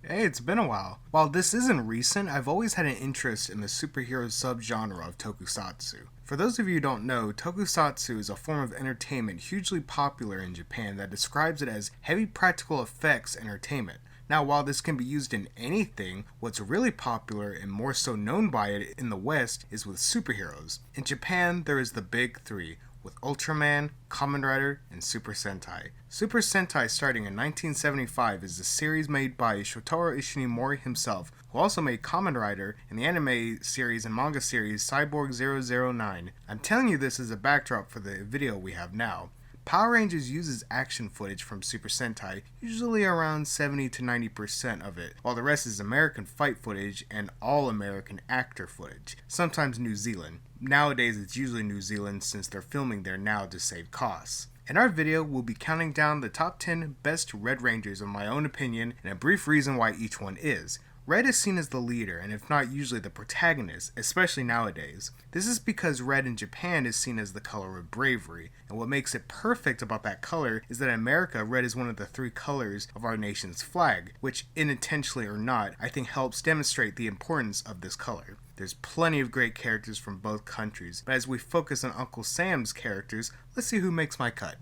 Hey, it's been a while. While this isn't recent, I've always had an interest in the superhero subgenre of tokusatsu. For those of you who don't know, tokusatsu is a form of entertainment hugely popular in Japan that describes it as heavy practical effects entertainment. Now, while this can be used in anything, what's really popular and more so known by it in the West is with superheroes. In Japan, there is the big three, with Ultraman, Kamen Rider, and Super Sentai. Super Sentai, starting in 1975, is a series made by Shotaro Ishinomori himself, who also made Kamen Rider and the anime series and manga series Cyborg 009. I'm telling you this as a backdrop for the video we have now. Power Rangers uses action footage from Super Sentai, usually around 70 to 90% of it, while the rest is American fight footage and all American actor footage, sometimes New Zealand. Nowadays it's usually New Zealand since they're filming there now to save costs. In our video, we'll be counting down the top 10 best Red Rangers in my own opinion and a brief reason why each one is. Red is seen as the leader, and if not usually the protagonist, especially nowadays. This is because red in Japan is seen as the color of bravery, and what makes it perfect about that color is that in America, red is one of the three colors of our nation's flag, which, unintentionally or not, I think helps demonstrate the importance of this color. There's plenty of great characters from both countries, but as we focus on Uncle Sam's characters, let's see who makes my cut.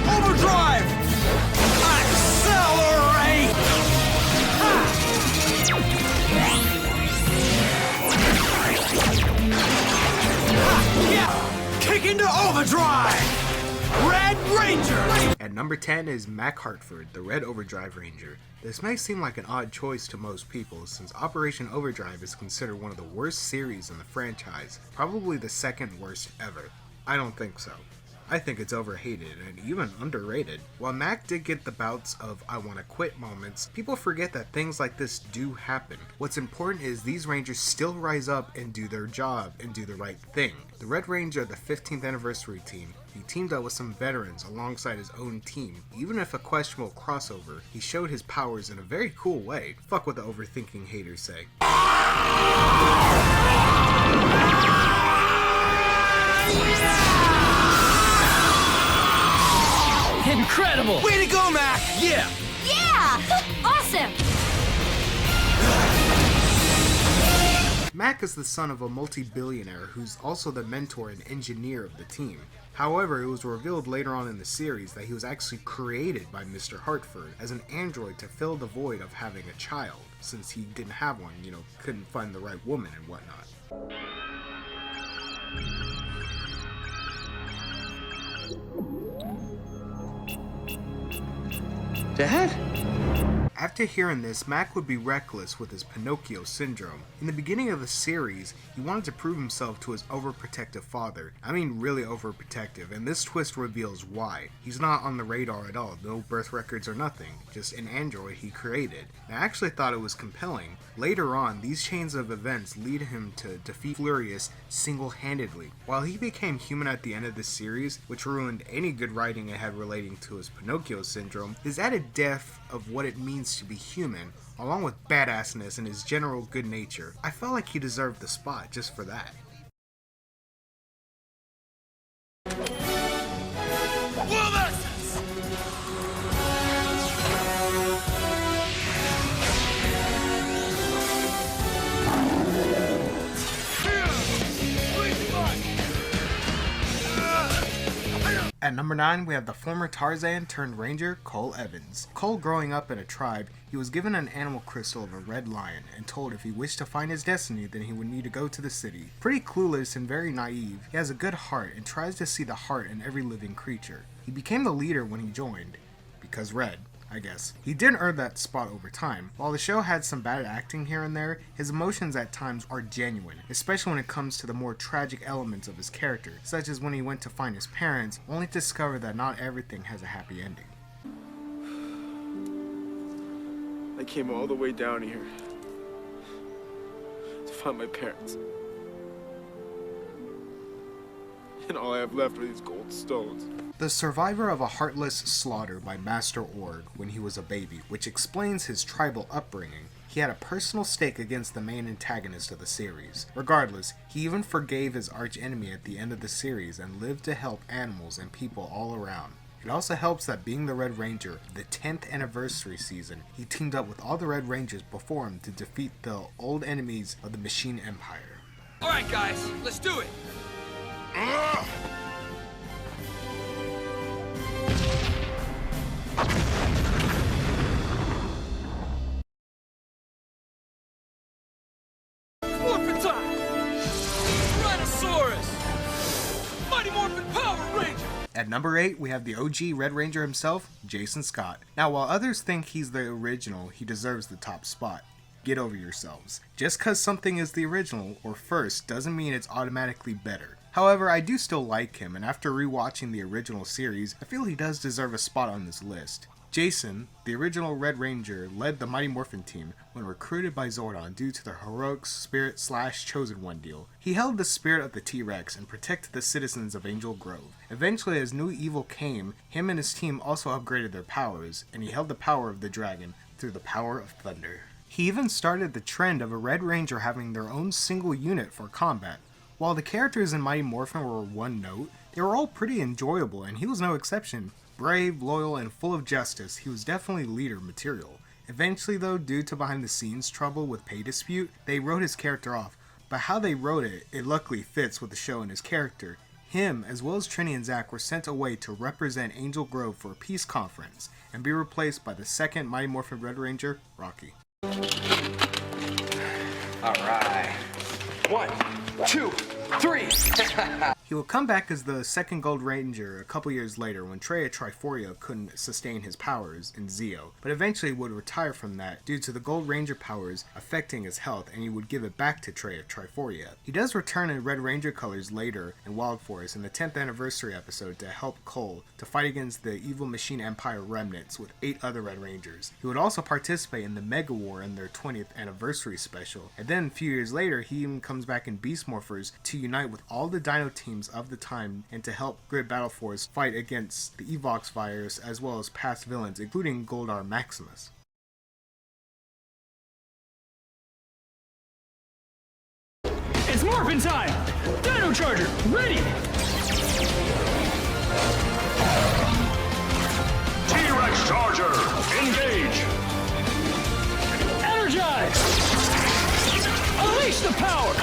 Overdrive! Accelerate! Yeah! Kick into overdrive! Red Ranger! At number 10 is Mac Hartford, the Red Overdrive Ranger. This may seem like an odd choice to most people, since Operation Overdrive is considered one of the worst series in the franchise, probably the second worst ever. I don't think so. I think it's overhated and even underrated. While Mac did get the bouts of I wanna quit moments, people forget that things like this do happen. What's important is these Rangers still rise up and do their job and do the right thing. The Red Ranger of the 15th anniversary team, he teamed up with some veterans alongside his own team. Even if a questionable crossover, he showed his powers in a very cool way. Fuck what the overthinking haters say. Incredible! Way to go, Mac! Yeah! Yeah! Awesome! Mac is the son of a multi-billionaire who's also the mentor and engineer of the team. However, it was revealed later on in the series that he was actually created by Mr. Hartford as an android to fill the void of having a child, since he didn't have one, couldn't find the right woman and whatnot. Dad? After hearing this, Mac would be reckless with his Pinocchio syndrome. In the beginning of the series, he wanted to prove himself to his overprotective father. I mean really overprotective, and this twist reveals why. He's not on the radar at all, no birth records or nothing, just an android he created. And I actually thought it was compelling. Later on, these chains of events lead him to defeat Furious single-handedly. While he became human at the end of the series, which ruined any good writing it had relating to his Pinocchio syndrome, his added depth of what it means to be human, along with badassness and his general good nature. I felt like he deserved the spot just for that. At number 9, we have the former Tarzan turned Ranger, Cole Evans. Cole, growing up in a tribe, he was given an animal crystal of a red lion and told if he wished to find his destiny, then he would need to go to the city. Pretty clueless and very naive, he has a good heart and tries to see the heart in every living creature. He became the leader when he joined, because red. I guess. He did earn that spot over time. While the show had some bad acting here and there, his emotions at times are genuine, especially when it comes to the more tragic elements of his character, such as when he went to find his parents, only to discover that not everything has a happy ending. I came all the way down here to find my parents. and all I have left are these gold stones. The survivor of a heartless slaughter by Master Org when he was a baby, which explains his tribal upbringing. He had a personal stake against the main antagonist of the series. Regardless, he even forgave his archenemy at the end of the series and lived to help animals and people all around. It also helps that being the Red Ranger, the 10th anniversary season, he teamed up with all the Red Rangers before him to defeat the old enemies of the Machine Empire. Alright guys, let's do it! Morphin time! Tyrannosaurus! Mighty Morphin Power Ranger! At number 8, we have the OG Red Ranger himself, Jason Scott. Now, while others think he's the original, he deserves the top spot. Get over yourselves. Just cause something is the original, or first, doesn't mean it's automatically better. However, I do still like him, and after rewatching the original series, I feel he does deserve a spot on this list. Jason, the original Red Ranger, led the Mighty Morphin team when recruited by Zordon due to their heroic Spirit/Chosen One deal. He held the spirit of the T-Rex and protected the citizens of Angel Grove. Eventually, as new evil came, him and his team also upgraded their powers, and he held the power of the dragon through the power of thunder. He even started the trend of a Red Ranger having their own single unit for combat. While the characters in Mighty Morphin were one note, they were all pretty enjoyable, and he was no exception. Brave, loyal, and full of justice, he was definitely leader material. Eventually though, due to behind the scenes trouble with pay dispute, they wrote his character off, but how they wrote it, it luckily fits with the show and his character. Him, as well as Trini and Zack, were sent away to represent Angel Grove for a peace conference, and be replaced by the second Mighty Morphin Red Ranger, Rocky. Alright. 1, 2, 3! He will come back as the second Gold Ranger a couple years later when Traya Triforia couldn't sustain his powers in Zeo, but eventually would retire from that due to the Gold Ranger powers affecting his health, and he would give it back to Traya Triforia. He does return in Red Ranger colors later in Wild Forest in the 10th anniversary episode to help Cole to fight against the evil Machine Empire remnants with 8 other Red Rangers. He would also participate in the Mega War in their 20th anniversary special, and then a few years later he even comes back in Beast Morphers to unite with all the Dino teams of the time and to help Grid Battle Force fight against the Evox virus as well as past villains including Goldar Maximus. It's Morphin time! Dino Charger, ready! T-Rex Charger, engage! Energize! Unleash the power!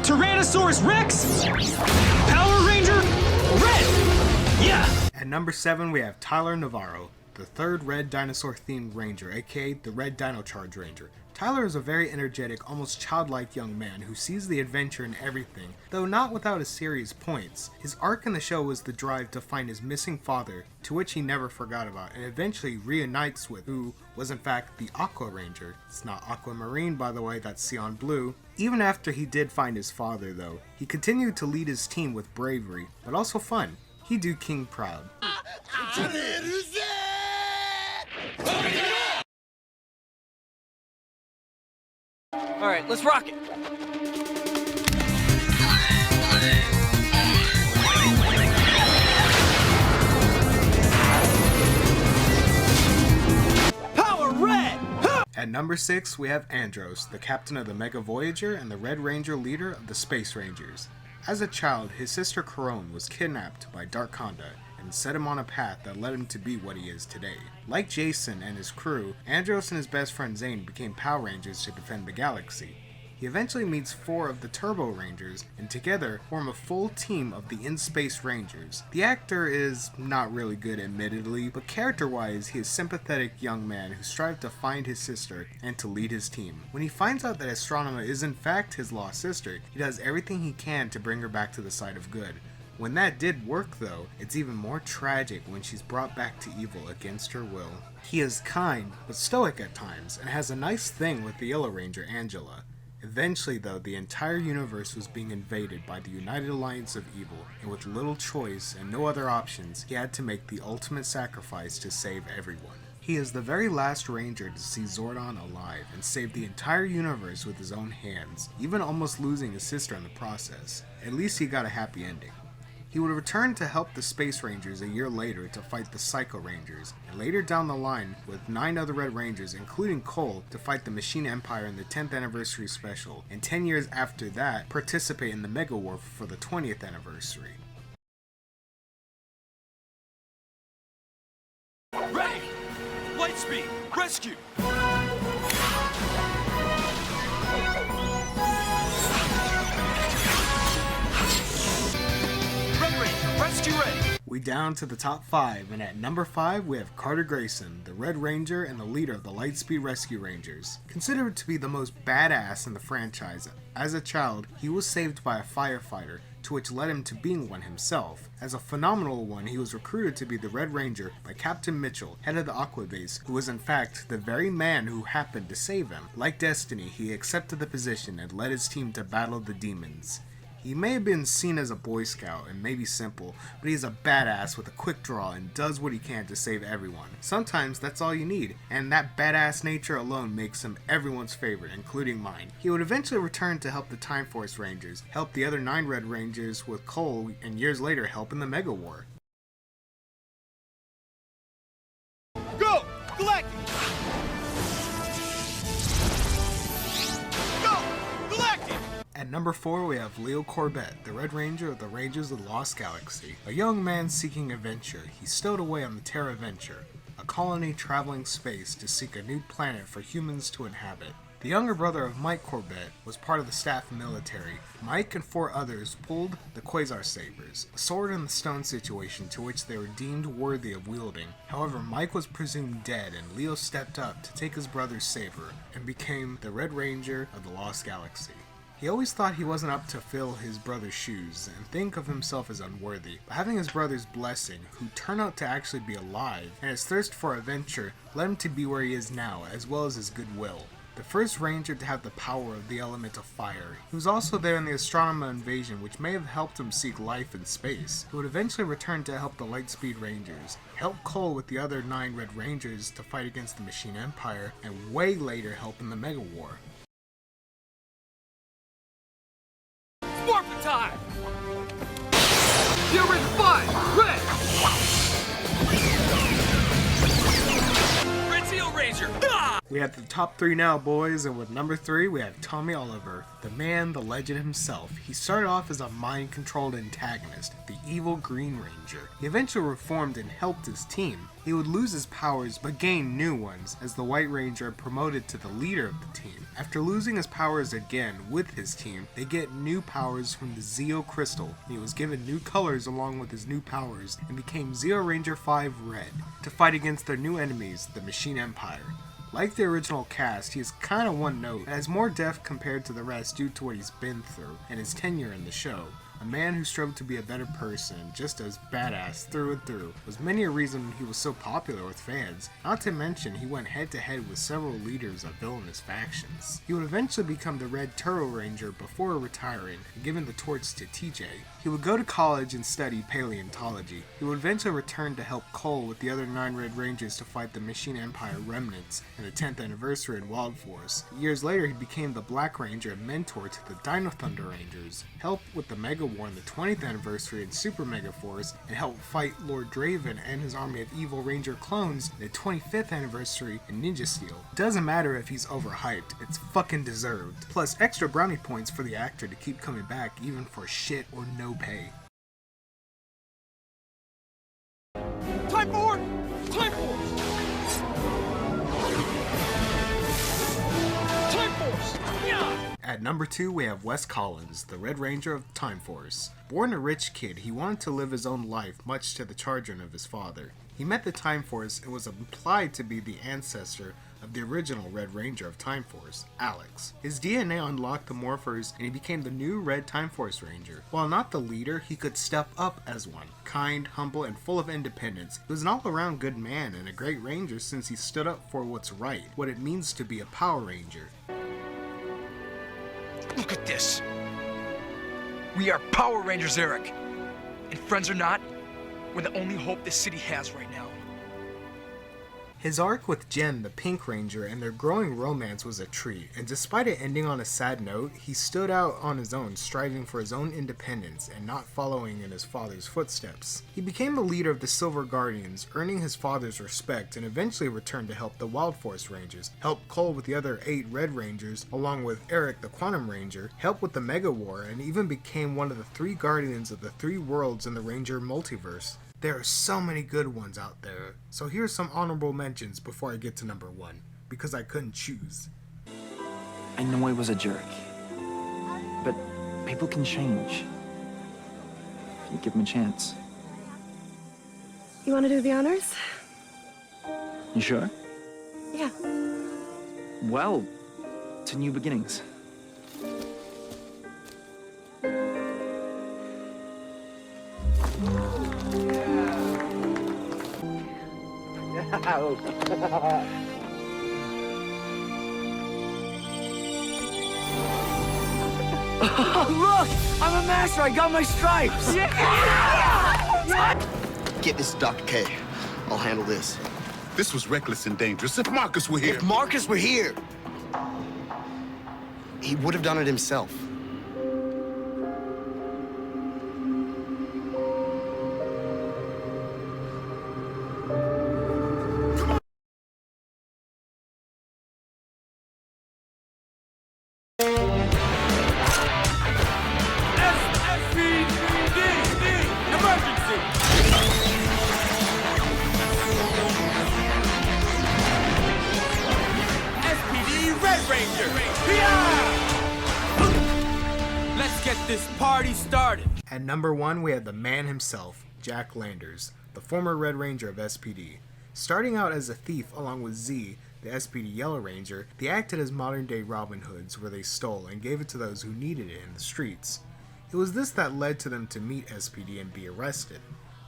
Tyrannosaurus Rex! Power Ranger, red! Yeah! At number 7 we have Tyler Navarro, the third Red Dinosaur themed Ranger, aka the Red Dino Charge Ranger. Tyler is a very energetic, almost childlike young man who sees the adventure in everything, though not without his serious points. His arc in the show was the drive to find his missing father, to which he never forgot about, and eventually reunites with, who was in fact the Aqua Ranger. It's not Aquamarine, by the way, that's Cyan Blue. Even after he did find his father though, he continued to lead his team with bravery, but also fun. He do King proud. Alright, let's rock it! Power Red! At number 6, we have Andros, the captain of the Mega Voyager and the Red Ranger leader of the Space Rangers. As a child, his sister Corone was kidnapped by Dark Conda and set him on a path that led him to be what he is today. Like Jason and his crew, Andros and his best friend Zane became Power Rangers to defend the galaxy. He eventually meets 4 of the Turbo Rangers, and together form a full team of the In-Space Rangers. The actor is not really good admittedly, but character-wise he is a sympathetic young man who strives to find his sister and to lead his team. When he finds out that Astronema is in fact his lost sister, he does everything he can to bring her back to the side of good. When that did work though, it's even more tragic when she's brought back to evil against her will. He is kind, but stoic at times, and has a nice thing with the Yellow Ranger Angela. Eventually though, the entire universe was being invaded by the United Alliance of Evil, and with little choice and no other options, he had to make the ultimate sacrifice to save everyone. He is the very last Ranger to see Zordon alive and save the entire universe with his own hands, even almost losing his sister in the process. At least he got a happy ending. He would return to help the Space Rangers a year later to fight the Psycho Rangers, and later down the line with 9 other Red Rangers including Cole to fight the Machine Empire in the 10th anniversary special, and 10 years after that participate in the Mega War for the 20th anniversary. Ready! Lightspeed! Rescue! Red Ranger, rescue ready! We down to the top 5, and at number 5 we have Carter Grayson, the Red Ranger and the leader of the Lightspeed Rescue Rangers. Considered to be the most badass in the franchise, as a child he was saved by a firefighter, to which led him to being one himself. As a phenomenal one, he was recruited to be the Red Ranger by Captain Mitchell, head of the Aqua Base, who was in fact the very man who happened to save him. Like Destiny, he accepted the position and led his team to battle the demons. He may have been seen as a Boy Scout and maybe simple, but he's a badass with a quick draw and does what he can to save everyone. Sometimes that's all you need, and that badass nature alone makes him everyone's favorite, including mine. He would eventually return to help the Time Force Rangers, help the other 9 Red Rangers with Cole, and years later help in the Mega War. Go! Galactic! Go! Galactic! At number 4 we have Leo Corbett, the Red Ranger of the Rangers of the Lost Galaxy. A young man seeking adventure, he stowed away on the Terra Venture, a colony traveling space to seek a new planet for humans to inhabit. The younger brother of Mike Corbett was part of the staff military. Mike and 4 others pulled the Quasar Sabers, a sword in the stone situation to which they were deemed worthy of wielding. However, Mike was presumed dead and Leo stepped up to take his brother's saber and became the Red Ranger of the Lost Galaxy. He always thought he wasn't up to fill his brother's shoes and think of himself as unworthy, but having his brother's blessing, who turned out to actually be alive, and his thirst for adventure led him to be where he is now, as well as his goodwill. The first Ranger to have the power of the element of fire. He was also there in the Astronema invasion, which may have helped him seek life in space. He would eventually return to help the Lightspeed Rangers, help Cole with the other 9 Red Rangers to fight against the Machine Empire, and way later help in the Mega War. Morphin' time! Gear Ranger 5, red! Red Seal Ranger, ah! We have the top 3 now, boys, and with number 3 we have Tommy Oliver, the man, the legend himself. He started off as a mind-controlled antagonist, the evil Green Ranger. He eventually reformed and helped his team. He would lose his powers but gain new ones as the White Ranger promoted to the leader of the team. After losing his powers again with his team, they get new powers from the Zeo Crystal. He was given new colors along with his new powers and became Zeo Ranger 5 Red to fight against their new enemies, the Machine Empire. Like the original cast, he is kinda one note, and has more depth compared to the rest due to what he's been through and his tenure in the show. A man who strove to be a better person, just as badass through and through, was many a reason he was so popular with fans. Not to mention, he went head to head with several leaders of villainous factions. He would eventually become the Red Turbo Ranger before retiring and giving the torch to TJ. He would go to college and study paleontology. He would eventually return to help Cole with the other 9 Red Rangers to fight the Machine Empire remnants in the 10th anniversary in Wild Force. Years later, he became the Black Ranger and mentor to the Dino Thunder Rangers, helped with the Mega War in the 20th anniversary in Super Mega Force, and helped fight Lord Draven and his army of evil Ranger clones in the 25th anniversary in Ninja Steel. Doesn't matter if he's overhyped, it's fucking deserved. Plus extra brownie points for the actor to keep coming back even for shit or no pay. Time forward! Time force! Time force! Yeah! At number 2 we have Wes Collins, the Red Ranger of Time Force. Born a rich kid, he wanted to live his own life much to the chagrin of his father. He met the Time Force and was implied to be the ancestor of the original Red Ranger of Time Force, Alex. His DNA unlocked the Morphers and he became the new Red Time Force Ranger. While not the leader, he could step up as one. Kind, humble, and full of independence, he was an all-around good man and a great ranger since he stood up for what's right, what it means to be a Power Ranger. Look at this. We are Power Rangers, Eric. And friends or not, we're the only hope this city has right now. His arc with Jen, the Pink Ranger, and their growing romance was a treat, and despite it ending on a sad note, he stood out on his own, striving for his own independence and not following in his father's footsteps. He became the leader of the Silver Guardians, earning his father's respect, and eventually returned to help the Wild Force Rangers, help Cole with the other 8 Red Rangers, along with Eric the Quantum Ranger, help with the Mega War, and even became one of the 3 Guardians of the 3 worlds in the Ranger multiverse. There are so many good ones out there, so here's some honorable mentions before I get to number 1, because I couldn't choose. I know I was a jerk, but people can change. If you give them a chance. You want to do the honors? You sure? Yeah. Well, to new beginnings. Look! I'm a master! I got my stripes! Get this to Dr. K. I'll handle this. This was reckless and dangerous. If Marcus were here... If Marcus were here, he would have done it himself. Let's get this party started. At number 1, we had the man himself, Jack Landers, the former Red Ranger of SPD. Starting out as a thief along with Z, the SPD Yellow Ranger, they acted as modern-day Robin Hoods where they stole and gave it to those who needed it in the streets. It was this that led to them to meet SPD and be arrested.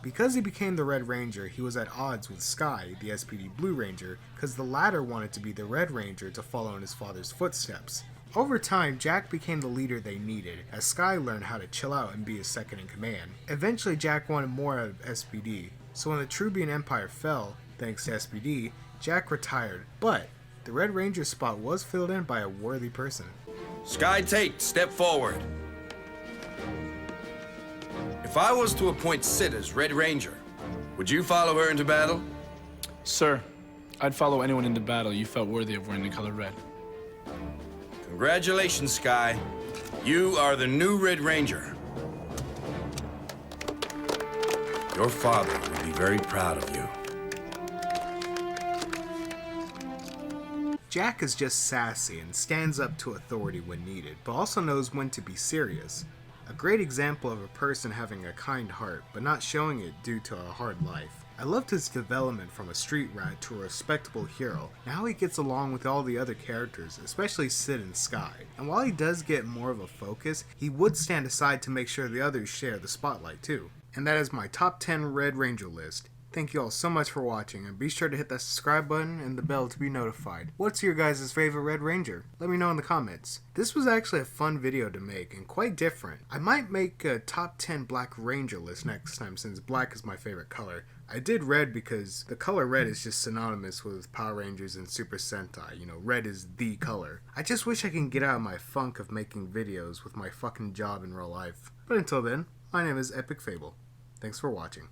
Because he became the Red Ranger, he was at odds with Sky, the SPD Blue Ranger, because the latter wanted to be the Red Ranger to follow in his father's footsteps. Over time, Jack became the leader they needed, as Sky learned how to chill out and be his second in command. Eventually, Jack wanted more out of SPD, so when the Trubian Empire fell, thanks to SPD, Jack retired, but the Red Ranger spot was filled in by a worthy person. Sky Tate, step forward. If I was to appoint Sid as Red Ranger, would you follow her into battle? Sir, I'd follow anyone into battle you felt worthy of wearing the color red. Congratulations, Sky. You are the new Red Ranger. Your father will be very proud of you. Jack is just sassy and stands up to authority when needed, but also knows when to be serious. A great example of a person having a kind heart, but not showing it due to a hard life. I loved his development from a street rat to a respectable hero, and how he gets along with all the other characters, especially Sid and Sky. And while he does get more of a focus, he would stand aside to make sure the others share the spotlight too. And that is my top 10 Red Ranger list. Thank you all so much for watching, and be sure to hit that subscribe button and the bell to be notified. What's your guys' favorite Red Ranger? Let me know in the comments. This was actually a fun video to make, and quite different. I might make a top 10 Black Ranger list next time, since black is my favorite color. I did red because the color red is just synonymous with Power Rangers and Super Sentai. You know, red is the color. I just wish I can get out of my funk of making videos with my fucking job in real life. But until then, my name is Epic Fable. Thanks for watching.